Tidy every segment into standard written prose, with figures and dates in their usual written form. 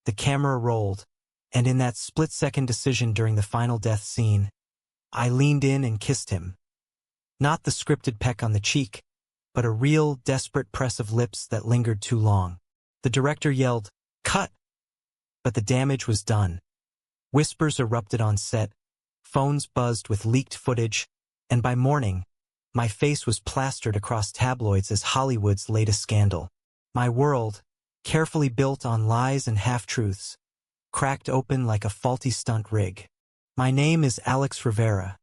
The camera rolled, and in that split-second decision during the final death scene, I leaned in and kissed him. Not the scripted peck on the cheek, but a real, desperate press of lips that lingered too long. The director yelled, "Cut!" But the damage was done. Whispers erupted on set, phones buzzed with leaked footage, and by morning, my face was plastered across tabloids as Hollywood's latest scandal. My world, carefully built on lies and half-truths, cracked open like a faulty stunt rig. My name is Alex Rivera,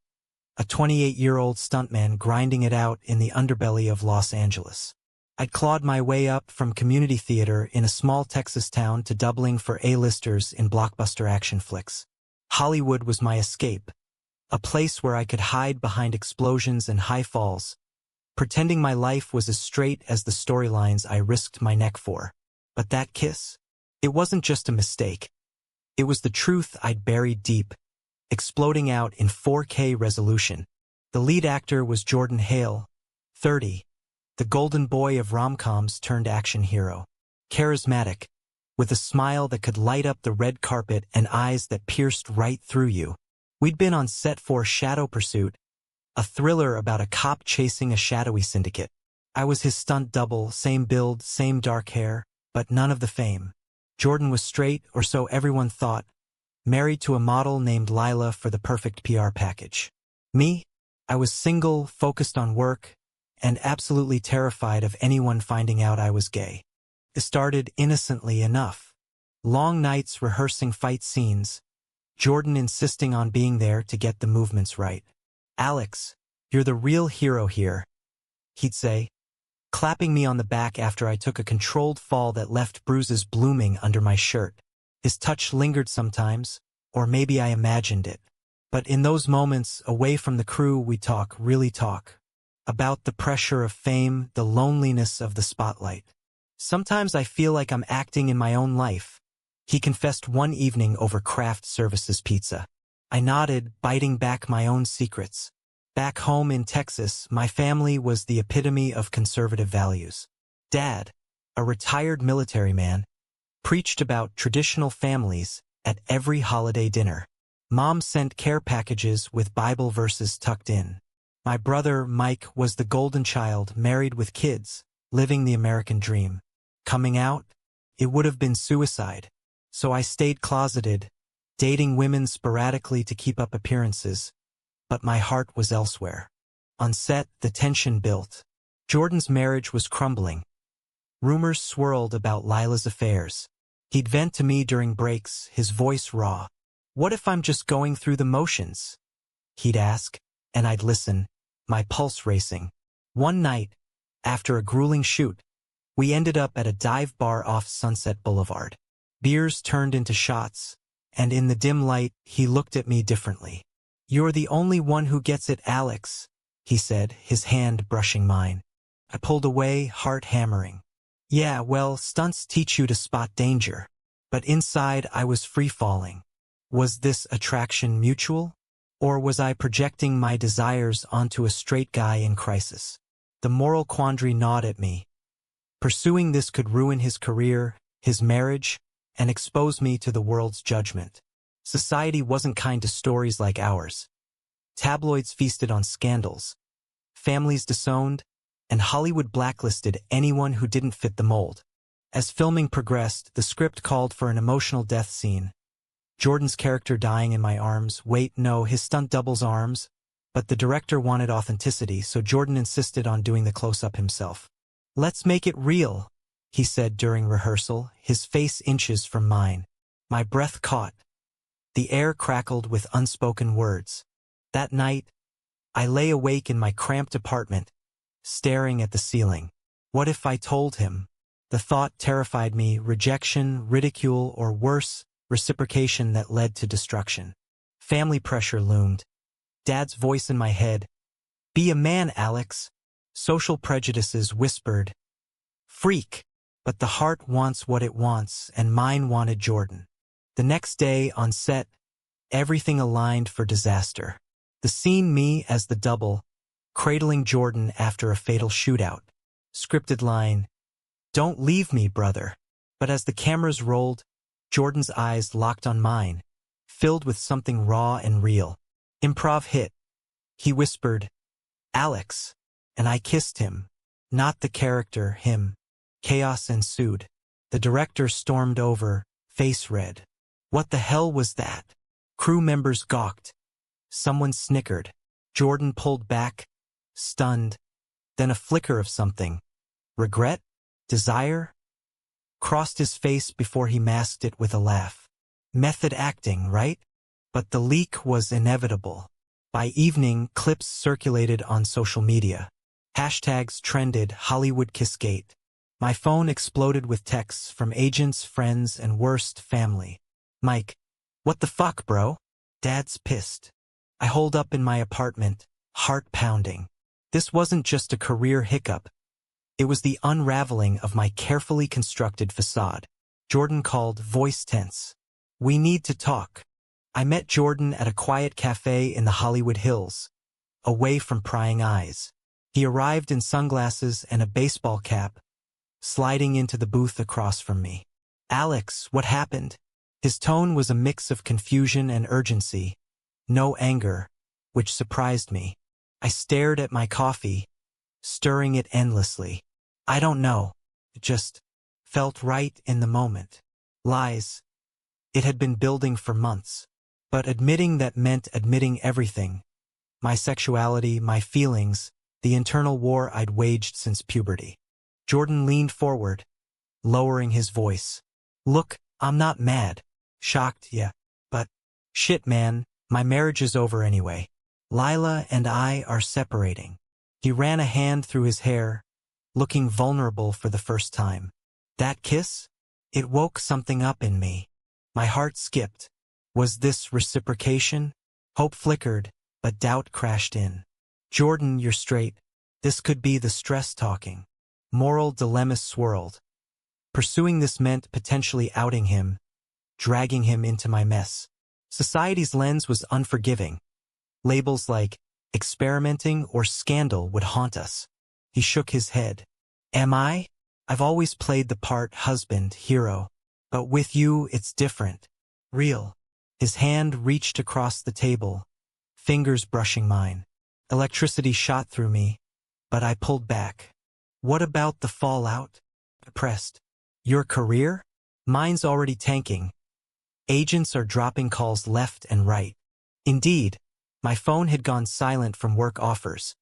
a 28-year-old stuntman grinding it out in the underbelly of Los Angeles. I'd clawed my way up from community theater in a small Texas town to doubling for A-listers in blockbuster action flicks. Hollywood was my escape, a place where I could hide behind explosions and high falls, pretending my life was as straight as the storylines I risked my neck for. But that kiss? It wasn't just a mistake. It was the truth I'd buried deep, exploding out in 4K resolution. The lead actor was Jordan Hale, 30, the golden boy of rom-coms turned action hero. Charismatic, with a smile that could light up the red carpet and eyes that pierced right through you. We'd been on set for Shadow Pursuit, a thriller about a cop chasing a shadowy syndicate. I was his stunt double, same build, same dark hair, but none of the fame. Jordan was straight, or so everyone thought, married to a model named Lila for the perfect PR package. Me? I was single, focused on work, and absolutely terrified of anyone finding out I was gay. It started innocently enough. Long nights rehearsing fight scenes, Jordan insisting on being there to get the movements right. "Alex, you're the real hero here," he'd say, clapping me on the back after I took a controlled fall that left bruises blooming under my shirt. His touch lingered sometimes, or maybe I imagined it. But in those moments, away from the crew, we talk, really talk. About the pressure of fame, the loneliness of the spotlight. "Sometimes I feel like I'm acting in my own life," he confessed one evening over craft services pizza. I nodded, biting back my own secrets. Back home in Texas, my family was the epitome of conservative values. Dad, a retired military man, preached about traditional families at every holiday dinner. Mom sent care packages with Bible verses tucked in. My brother, Mike, was the golden child, married with kids, living the American dream. Coming out? It would have been suicide. So I stayed closeted, dating women sporadically to keep up appearances. But my heart was elsewhere. On set, the tension built. Jordan's marriage was crumbling. Rumors swirled about Lila's affairs. He'd vent to me during breaks, his voice raw. "What if I'm just going through the motions?" he'd ask, and I'd listen, my pulse racing. One night, after a grueling shoot, we ended up at a dive bar off Sunset Boulevard. Beers turned into shots, and in the dim light, he looked at me differently. "You're the only one who gets it, Alex," he said, his hand brushing mine. I pulled away, heart hammering. "Yeah, well, stunts teach you to spot danger." But inside, I was free-falling. Was this attraction mutual? Or was I projecting my desires onto a straight guy in crisis? The moral quandary gnawed at me. Pursuing this could ruin his career, his marriage, and expose me to the world's judgment. Society wasn't kind to stories like ours. Tabloids feasted on scandals. Families disowned, and Hollywood blacklisted anyone who didn't fit the mold. As filming progressed, the script called for an emotional death scene. Jordan's character dying in my arms. Wait, no, his stunt double's arms. But the director wanted authenticity, so Jordan insisted on doing the close-up himself. "Let's make it real," he said during rehearsal, his face inches from mine. My breath caught. The air crackled with unspoken words. That night, I lay awake in my cramped apartment, staring at the ceiling. What if I told him? The thought terrified me, rejection, ridicule, or worse, reciprocation that led to destruction. Family pressure loomed. Dad's voice in my head. "Be a man, Alex." Social prejudices whispered. "Freak." But the heart wants what it wants, and mine wanted Jordan. The next day, on set, everything aligned for disaster. The scene, me as the double, cradling Jordan after a fatal shootout. Scripted line, "Don't leave me, brother." But as the cameras rolled, Jordan's eyes locked on mine, filled with something raw and real. Improv hit. He whispered, "Alex," and I kissed him. Not the character, him. Chaos ensued. The director stormed over, face red. What the hell was that? Crew members gawked. Someone snickered. Jordan pulled back, stunned. Then a flicker of something. Regret? Desire? Crossed his face before he masked it with a laugh. Method acting, right? But the leak was inevitable. By evening, clips circulated on social media. Hashtags trended Hollywood Kissgate. My phone exploded with texts from agents, friends, and worst, family. Mike, what the fuck, bro? Dad's pissed. I holed up in my apartment, heart pounding. This wasn't just a career hiccup. It was the unraveling of my carefully constructed facade. Jordan called, voice tense. We need to talk. I met Jordan at a quiet cafe in the Hollywood Hills, away from prying eyes. He arrived in sunglasses and a baseball cap, sliding into the booth across from me. Alex, what happened? His tone was a mix of confusion and urgency, no anger, which surprised me. I stared at my coffee, stirring it endlessly. I don't know. It just felt right in the moment. Lies. It had been building for months. But admitting that meant admitting everything. My sexuality, my feelings, the internal war I'd waged since puberty. Jordan leaned forward, lowering his voice. Look, I'm not mad. Shocked, yeah. But, shit man, my marriage is over anyway. Lila and I are separating. He ran a hand through his hair, looking vulnerable for the first time. That kiss? It woke something up in me. My heart skipped. Was this reciprocation? Hope flickered, but doubt crashed in. Jordan, you're straight. This could be the stress talking. Moral dilemmas swirled. Pursuing this meant potentially outing him, dragging him into my mess. Society's lens was unforgiving. Labels like experimenting or scandal would haunt us. He shook his head. Am I? I've always played the part husband, hero. But with you, it's different. Real. His hand reached across the table, fingers brushing mine. Electricity shot through me, but I pulled back. What about the fallout? Depressed. Your career? Mine's already tanking. Agents are dropping calls left and right. Indeed, my phone had gone silent from work offers.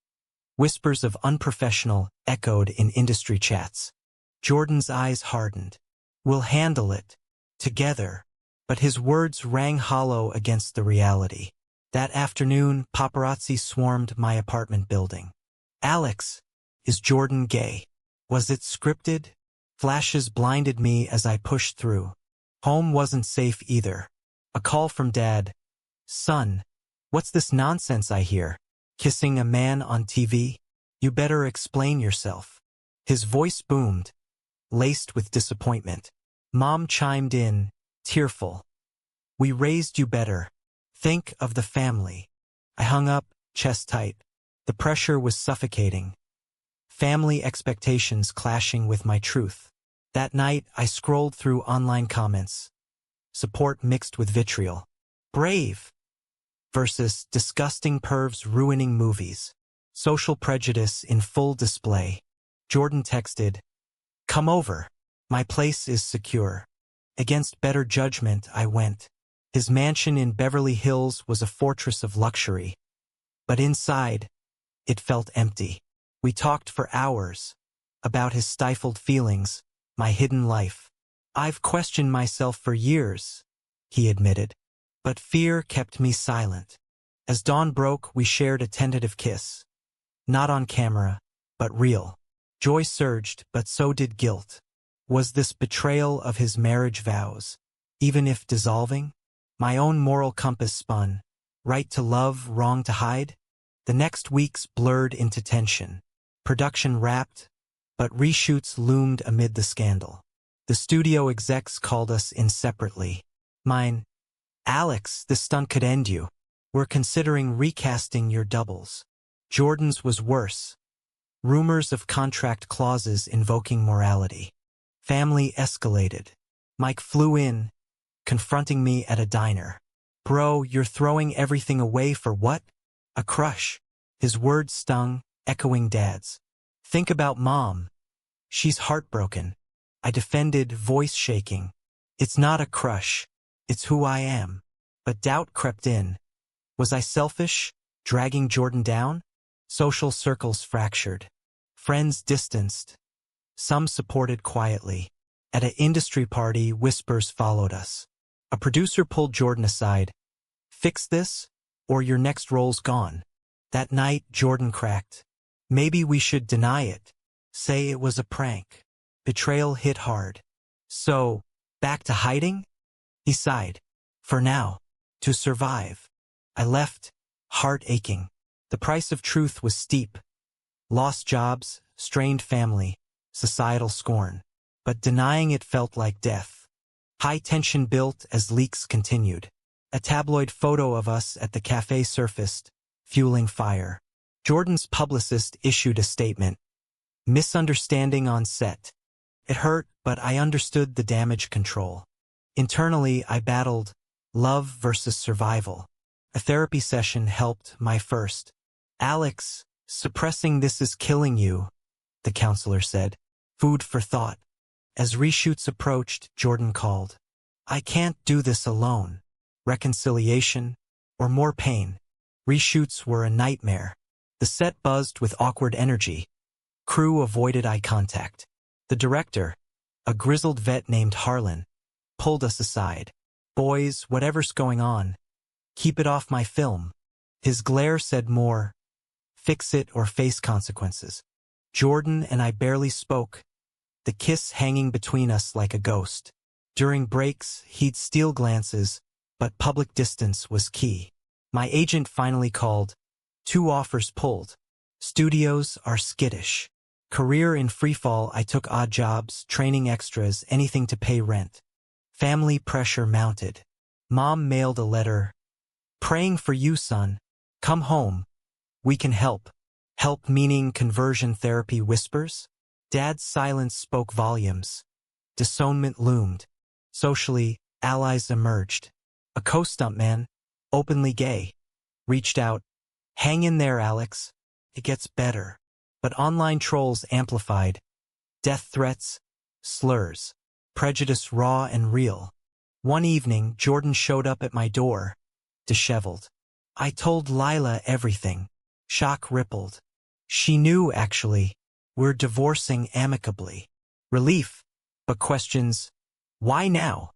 Whispers of unprofessional echoed in industry chats. Jordan's eyes hardened. We'll handle it. Together. But his words rang hollow against the reality. That afternoon, paparazzi swarmed my apartment building. Alex, is Jordan gay? Was it scripted? Flashes blinded me as I pushed through. Home wasn't safe either. A call from Dad. Son, what's this nonsense I hear? Kissing a man on TV? You better explain yourself. His voice boomed, laced with disappointment. Mom chimed in, tearful. We raised you better. Think of the family. I hung up, chest tight. The pressure was suffocating. Family expectations clashing with my truth. That night, I scrolled through online comments. Support mixed with vitriol. Brave versus disgusting pervs ruining movies. Social prejudice in full display. Jordan texted, come over. My place is secure. Against better judgment, I went. His mansion in Beverly Hills was a fortress of luxury. But inside, it felt empty. We talked for hours about his stifled feelings, my hidden life. I've questioned myself for years, he admitted. But fear kept me silent. As dawn broke, we shared a tentative kiss. Not on camera, but real. Joy surged, but so did guilt. Was this betrayal of his marriage vows, even if dissolving? My own moral compass spun. Right to love, wrong to hide? The next weeks blurred into tension. Production wrapped, but reshoots loomed amid the scandal. The studio execs called us in separately. Mine, Alex, this stunt could end you. We're considering recasting your doubles. Jordan's was worse. Rumors of contract clauses invoking morality. Family escalated. Mike flew in, confronting me at a diner. "Bro, you're throwing everything away for what? A crush." His words stung, echoing Dad's. "Think about Mom. She's heartbroken." I defended, voice shaking. "It's not a crush. It's who I am." But doubt crept in. Was I selfish, dragging Jordan down? Social circles fractured. Friends distanced. Some supported quietly. At an industry party, whispers followed us. A producer pulled Jordan aside. "Fix this, or your next role's gone." That night, Jordan cracked. "Maybe we should deny it. Say it was a prank." Betrayal hit hard. "So, back to hiding?" He sighed. "For now. To survive." I left, heart aching. The price of truth was steep. Lost jobs, strained family, societal scorn. But denying it felt like death. High tension built as leaks continued. A tabloid photo of us at the cafe surfaced, fueling fire. Jordan's publicist issued a statement. "Misunderstanding on set." It hurt, but I understood the damage control. Internally, I battled love versus survival. A therapy session helped, my first. "Alex, suppressing this is killing you," the counselor said. Food for thought. As reshoots approached, Jordan called. "I can't do this alone." Reconciliation, or more pain. Reshoots were a nightmare. The set buzzed with awkward energy. Crew avoided eye contact. The director, a grizzled vet named Harlan, pulled us aside. "Boys, whatever's going on, keep it off my film." His glare said more. Fix it or face consequences. Jordan and I barely spoke, the kiss hanging between us like a ghost. During breaks, he'd steal glances, but public distance was key. My agent finally called. 2 offers pulled. Studios are skittish. Career in freefall, I took odd jobs, training extras, anything to pay rent. Family pressure mounted. Mom mailed a letter. "Praying for you, son. Come home. We can help." Help meaning conversion therapy whispers? Dad's silence spoke volumes. Disownment loomed. Socially, allies emerged. A co-stuntman, openly gay, reached out. "Hang in there, Alex. It gets better." But online trolls amplified. Death threats, slurs, prejudice raw and real. One evening, Jordan showed up at my door, disheveled. I told Lila everything. Shock rippled. She knew, actually. We're divorcing amicably. Relief, but questions. Why now?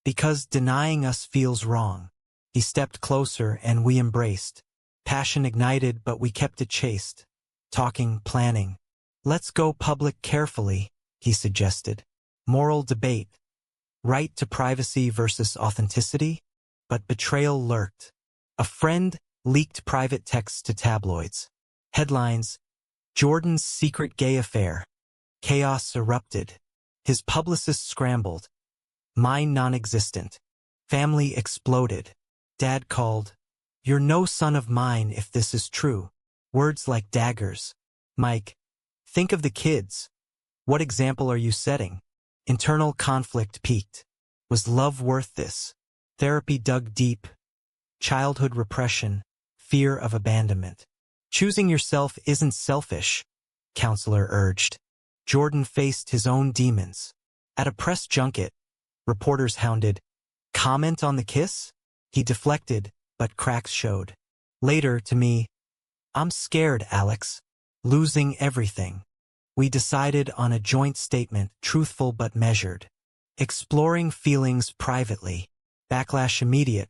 Because denying us feels wrong. He stepped closer and we embraced. Passion ignited, but we kept it chaste. Talking, planning. "Let's go public carefully," he suggested. Moral debate. Right to privacy versus authenticity? But betrayal lurked. A friend leaked private texts to tabloids. Headlines: Jordan's secret gay affair. Chaos erupted. His publicist scrambled. Mine non-existent. Family exploded. Dad called. "You're no son of mine if this is true." Words like daggers. Mike, think of the kids. What example are you setting? Internal conflict peaked. Was love worth this? Therapy dug deep. Childhood repression. Fear of abandonment. Choosing yourself isn't selfish, counselor urged. Jordan faced his own demons. At a press junket, reporters hounded. Comment on the kiss? He deflected, but cracks showed. Later, to me, "I'm scared, Alex. Losing everything." We decided on a joint statement, truthful but measured. Exploring feelings privately. Backlash immediate.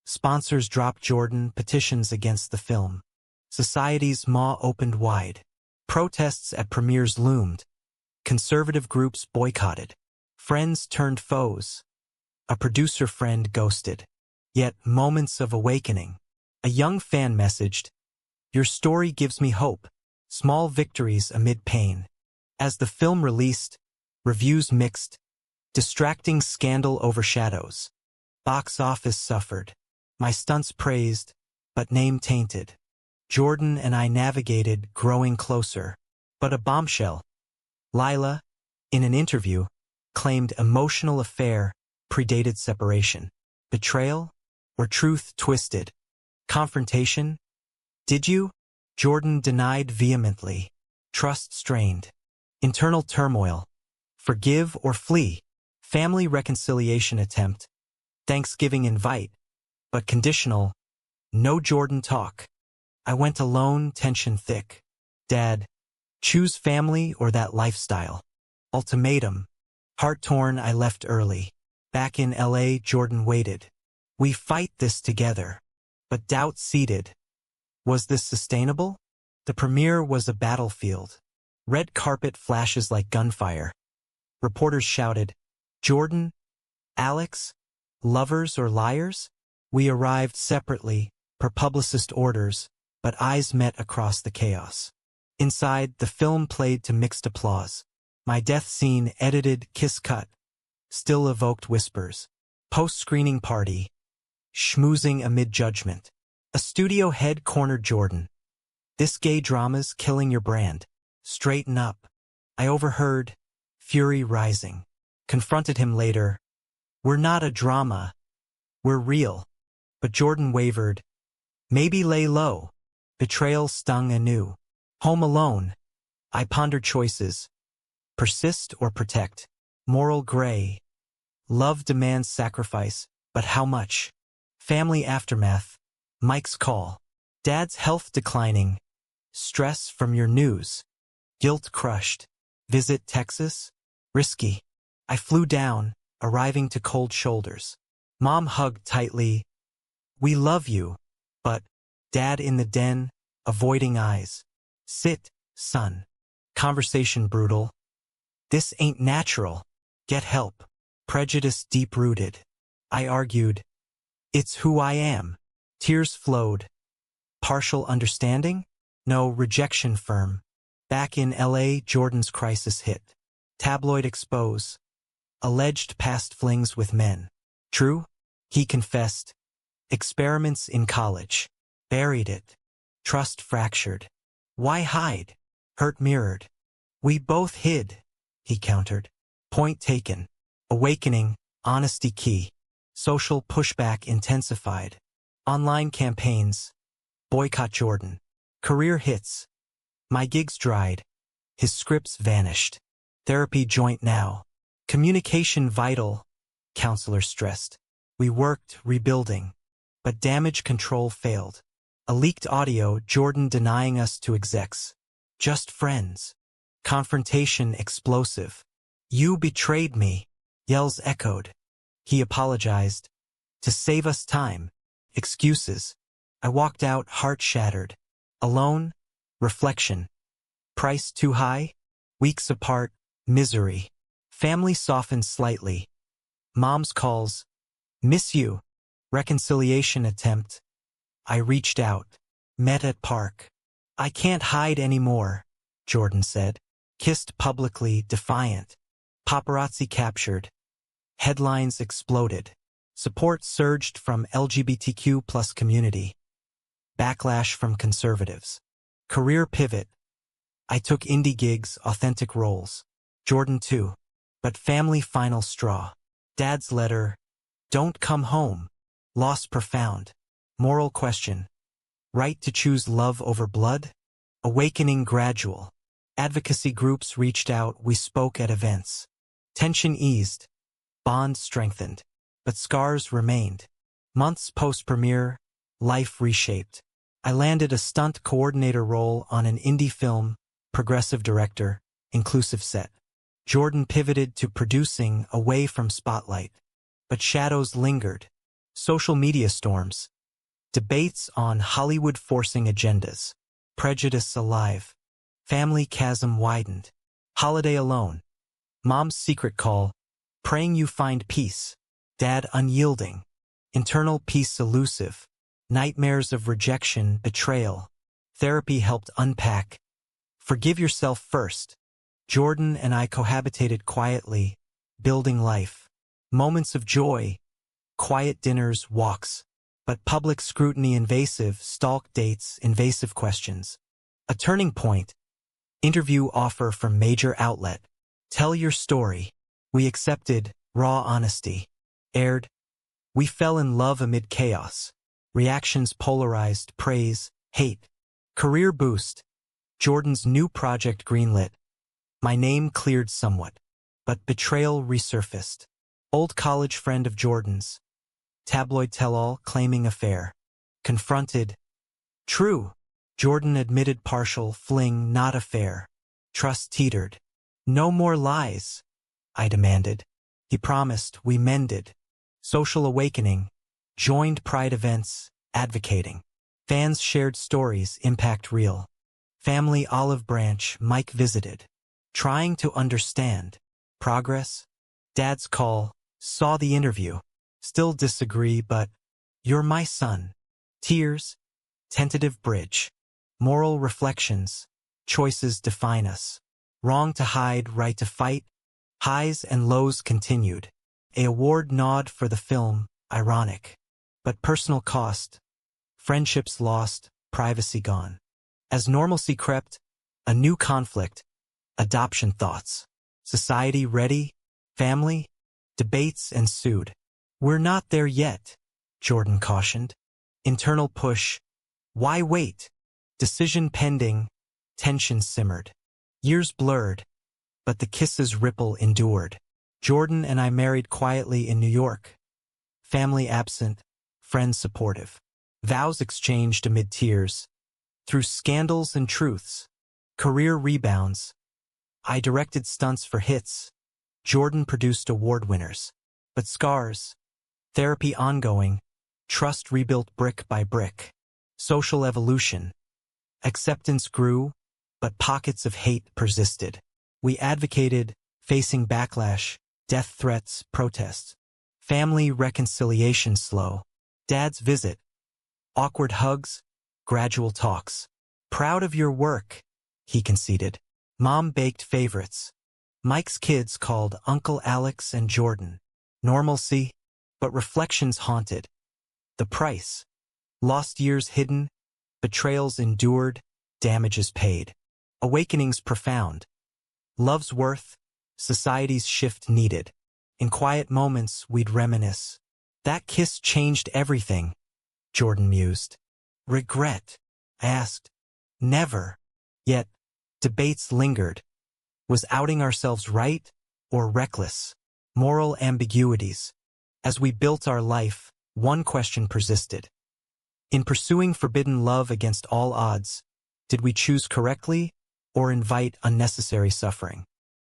Sponsors dropped Jordan, petitions against the film. Society's maw opened wide. Protests at premieres loomed. Conservative groups boycotted. Friends turned foes. A producer friend ghosted. Yet moments of awakening. A young fan messaged, "Your story gives me hope. Small victories amid pain." As the film released, reviews mixed. Distracting scandal overshadows. Box office suffered. My stunts praised, but name tainted. Jordan and I navigated, growing closer. But a bombshell. Lila, in an interview, claimed emotional affair, predated separation. Betrayal? Or truth twisted? Confrontation? Did you? Jordan denied vehemently. Trust strained. Internal turmoil. Forgive or flee? Family reconciliation attempt. Thanksgiving invite. But conditional. No Jordan talk. I went alone, tension thick. Dad, choose family or that lifestyle. Ultimatum. Heart torn, I left early. Back in LA, Jordan waited. We fight this together. But doubt seeded. Was this sustainable? The premiere was a battlefield. Red carpet flashes like gunfire. Reporters shouted, Jordan? Alex? Lovers or liars? We arrived separately, per publicist orders, but eyes met across the chaos. Inside, the film played to mixed applause. My death scene, edited, kiss cut, still evoked whispers. Post-screening party. Schmoozing amid judgment. A studio head cornered Jordan. This gay drama's killing your brand. Straighten up. I overheard, fury rising. Confronted him later. We're not a drama. We're real. But Jordan wavered. Maybe lay low. Betrayal stung anew. Home alone. I pondered choices. Persist or protect. Moral gray. Love demands sacrifice, but how much? Family aftermath. Mike's call. Dad's health declining. Stress from your news. Guilt crushed. Visit Texas? Risky. I flew down, arriving to cold shoulders. Mom hugged tightly. We love you. But, Dad in the den, avoiding eyes. Sit, son. Conversation brutal. This ain't natural. Get help. Prejudice deep-rooted. I argued. It's who I am. Tears flowed. Partial understanding? No, rejection firm. Back in LA, Jordan's crisis hit. Tabloid expose. Alleged past flings with men. True? He confessed. Experiments in college. Buried it. Trust fractured. Why hide? Hurt mirrored. We both hid, he countered. Point taken. Awakening, honesty key. Social pushback intensified. Online campaigns. Boycott Jordan. Career hits. My gigs dried. His scripts vanished. Therapy joint now. Communication vital. Counselor stressed. We worked rebuilding. But damage control failed. A leaked audio, Jordan denying us to execs. Just friends. Confrontation explosive. You betrayed me. Yells echoed. He apologized. To save us time. Excuses. I walked out heart shattered. Alone. Reflection. Price too high? Weeks apart. Misery. Family softened slightly. Mom's calls. Miss you. Reconciliation attempt. I reached out. Met at park. I can't hide anymore, Jordan said. Kissed publicly, defiant. Paparazzi captured. Headlines exploded. Support surged from LGBTQ+ community. Backlash from conservatives. Career pivot. I took indie gigs, authentic roles. Jordan too. But family final straw. Dad's letter. Don't come home. Loss profound. Moral question. Right to choose love over blood? Awakening gradual. Advocacy groups reached out, we spoke at events. Tension eased. Bond strengthened. But scars remained. Months post-premiere, life reshaped. I landed a stunt coordinator role on an indie film, progressive director, inclusive set. Jordan pivoted to producing away from spotlight. But shadows lingered. Social media storms. Debates on Hollywood forcing agendas. Prejudice alive. Family chasm widened. Holiday alone. Mom's secret call. Praying you find peace. Dad unyielding. Internal peace elusive. Nightmares of rejection, betrayal. Therapy helped unpack. Forgive yourself first. Jordan and I cohabitated quietly, building life. Moments of joy. Quiet dinners, walks. But public scrutiny invasive, stalk dates, invasive questions. A turning point. Interview offer from major outlet. Tell your story. We accepted raw honesty. aired. We fell in love amid chaos. Reactions polarized, praise, hate. Career boost. Jordan's new project greenlit. My name cleared somewhat, but betrayal resurfaced. Old college friend of Jordan's. Tabloid tell-all claiming affair. Confronted. True. Jordan admitted partial fling, not affair. Trust teetered. No more lies, I demanded. He promised, we mended. Social awakening. Joined Pride events, advocating. Fans shared stories, impact real. Family olive branch, Mike visited. Trying to understand. Progress. Dad's call, saw the interview. Still disagree, but you're my son. Tears. Tentative bridge. Moral reflections. Choices define us. Wrong to hide, right to fight. Highs and lows continued. A award nod for the film, ironic. But personal cost. Friendships lost, privacy gone. As normalcy crept, a new conflict. Adoption thoughts. Society ready? Family? Debates ensued. We're not there yet, Jordan cautioned. Internal push. Why wait? Decision pending. Tension simmered. Years blurred, but the kisses' ripple endured. Jordan and I married quietly in New York. Family absent, friends supportive. Vows exchanged amid tears. Through scandals and truths. Career rebounds. I directed stunts for hits. Jordan produced award winners. But scars. Therapy ongoing. Trust rebuilt brick by brick. Social evolution. Acceptance grew, but pockets of hate persisted. We advocated, facing backlash, death threats, protests. Family reconciliation slow. Dad's visit. Awkward hugs, gradual talks. Proud of your work, he conceded. Mom baked favorites. Mike's kids called Uncle Alex and Jordan. Normalcy, but reflections haunted. The price. Lost years hidden, betrayals endured, damages paid. Awakenings profound. Love's worth, society's shift needed. In quiet moments we'd reminisce. That kiss changed everything, Jordan mused. Regret? I asked. Never. Yet, debates lingered. Was outing ourselves right or reckless? Moral ambiguities. As we built our life, one question persisted. In pursuing forbidden love against all odds, did we choose correctly or invite unnecessary suffering?